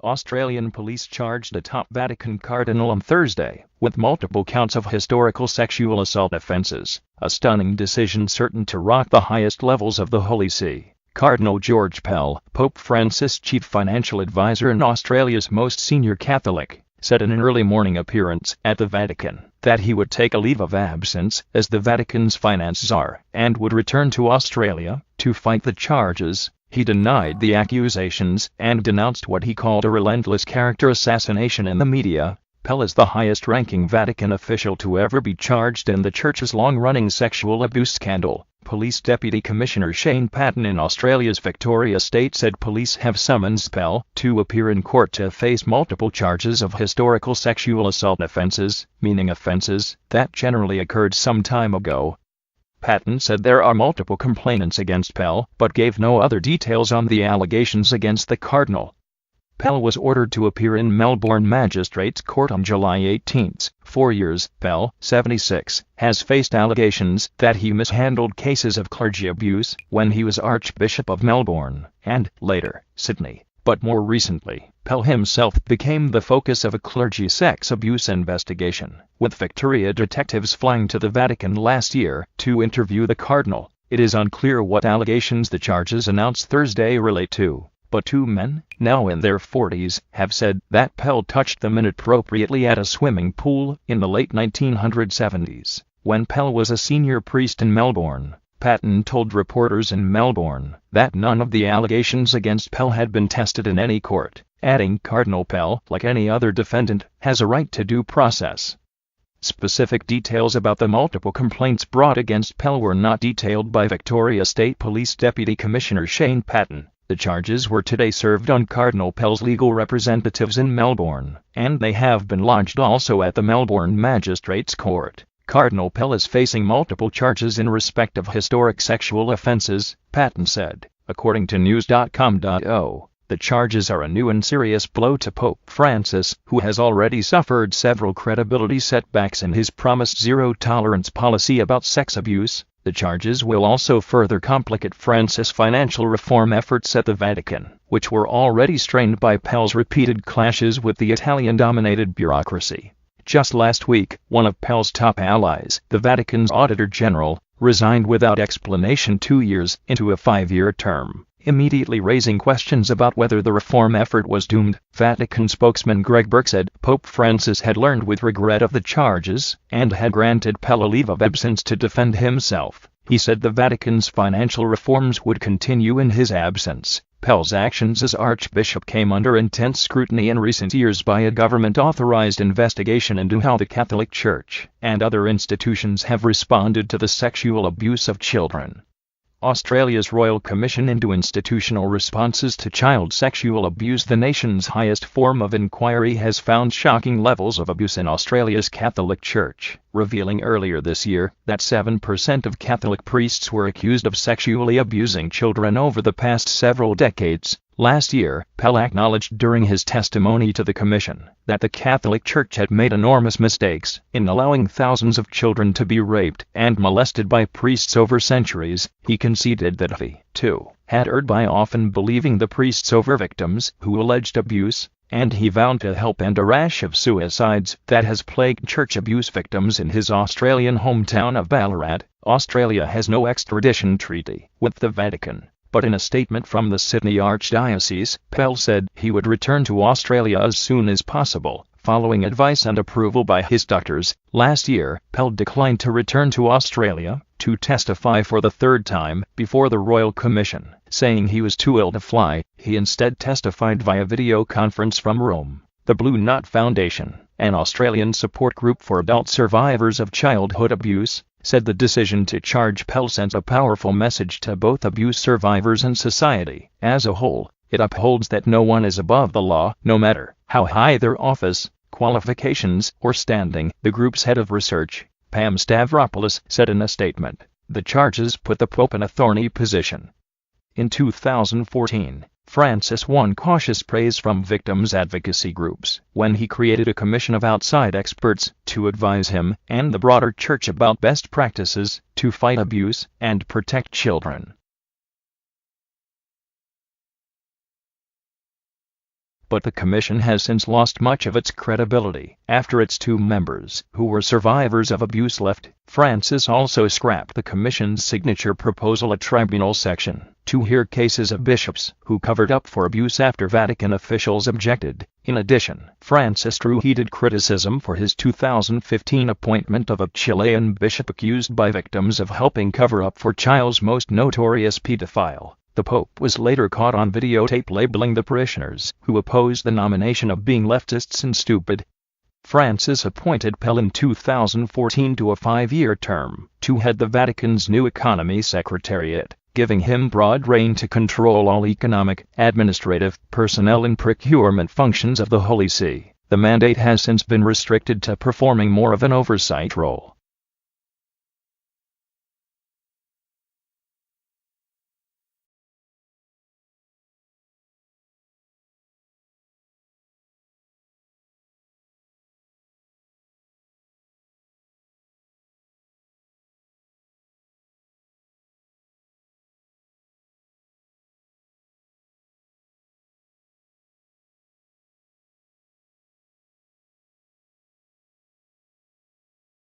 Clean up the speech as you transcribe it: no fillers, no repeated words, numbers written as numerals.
Australian police charged a top Vatican cardinal on Thursday with multiple counts of historical sexual assault offences, a stunning decision certain to rock the highest levels of the Holy See. Cardinal George Pell, Pope Francis' chief financial advisor and Australia's most senior Catholic, said in an early morning appearance at the Vatican that he would take a leave of absence as the Vatican's finance czar and would return to Australia to fight the charges. He denied the accusations and denounced what he called a relentless character assassination in the media. Pell is the highest-ranking Vatican official to ever be charged in the Church's long-running sexual abuse scandal. Police Deputy Commissioner Shane Patton in Australia's Victoria State said police have summoned Pell to appear in court to face multiple charges of historical sexual assault offences, meaning offences that generally occurred some time ago. Patton said there are multiple complainants against Pell, but gave no other details on the allegations against the cardinal. Pell was ordered to appear in Melbourne Magistrates Court on July 18. 4 years, Pell, 76, has faced allegations that he mishandled cases of clergy abuse when he was Archbishop of Melbourne, and, later, Sydney. But more recently, Pell himself became the focus of a clergy sex abuse investigation, with Victoria detectives flying to the Vatican last year to interview the cardinal. It is unclear what allegations the charges announced Thursday relate to, but two men, now in their 40s, have said that Pell touched them inappropriately at a swimming pool in the late 1970s. When Pell was a senior priest in Melbourne, Patton told reporters in Melbourne that none of the allegations against Pell had been tested in any court, adding Cardinal Pell, like any other defendant, has a right to due process. Specific details about the multiple complaints brought against Pell were not detailed by Victoria State Police Deputy Commissioner Shane Patton. The charges were today served on Cardinal Pell's legal representatives in Melbourne, and they have been lodged also at the Melbourne Magistrates Court. Cardinal Pell is facing multiple charges in respect of historic sexual offences, Patton said, according to news.com.au. The charges are a new and serious blow to Pope Francis, who has already suffered several credibility setbacks in his promised zero-tolerance policy about sex abuse. The charges will also further complicate Francis' financial reform efforts at the Vatican, which were already strained by Pell's repeated clashes with the Italian-dominated bureaucracy. Just last week, one of Pell's top allies, the Vatican's Auditor General, resigned without explanation 2 years into a 5-year term, immediately raising questions about whether the reform effort was doomed. Vatican spokesman Greg Burke said Pope Francis had learned with regret of the charges and had granted Pell a leave of absence to defend himself. He said the Vatican's financial reforms would continue in his absence. Pell's actions as Archbishop came under intense scrutiny in recent years by a government-authorized investigation into how the Catholic Church and other institutions have responded to the sexual abuse of children. Australia's Royal Commission into Institutional Responses to Child Sexual Abuse, the nation's highest form of inquiry, has found shocking levels of abuse in Australia's Catholic Church, revealing earlier this year that 7% of Catholic priests were accused of sexually abusing children over the past several decades. Last year, Pell acknowledged during his testimony to the Commission that the Catholic Church had made enormous mistakes in allowing thousands of children to be raped and molested by priests over centuries. He conceded that he, too, had erred by often believing the priests over victims who alleged abuse, and he vowed to help end a rash of suicides that has plagued church abuse victims in his Australian hometown of Ballarat. Australia has no extradition treaty with the Vatican, but in a statement from the Sydney Archdiocese, Pell said he would return to Australia as soon as possible, following advice and approval by his doctors. Last year, Pell declined to return to Australia to testify for the third time before the Royal Commission, saying he was too ill to fly. He instead testified via video conference from Rome. The Blue Knot Foundation, an Australian support group for adult survivors of childhood abuse, said the decision to charge Pell sends a powerful message to both abuse survivors and society as a whole. It upholds that no one is above the law, no matter how high their office, qualifications, or standing, the group's head of research, Pam Stavropoulos, said in a statement. The charges put the Pope in a thorny position. In 2014, Francis won cautious praise from victims' advocacy groups when he created a commission of outside experts to advise him and the broader church about best practices to fight abuse and protect children. but the commission has since lost much of its credibility after its 2 members, who were survivors of abuse, left. Francis also scrapped the commission's signature proposal at Tribunal Section to hear cases of bishops who covered up for abuse after Vatican officials objected. In addition, Francis drew heated criticism for his 2015 appointment of a Chilean bishop accused by victims of helping cover up for Chile's most notorious pedophile. The Pope was later caught on videotape labeling the parishioners who opposed the nomination of being leftists and stupid. Francis appointed Pell in 2014 to a 5-year term to head the Vatican's new economy secretariat, giving him broad rein to control all economic, administrative, personnel and procurement functions of the Holy See. The mandate has since been restricted to performing more of an oversight role.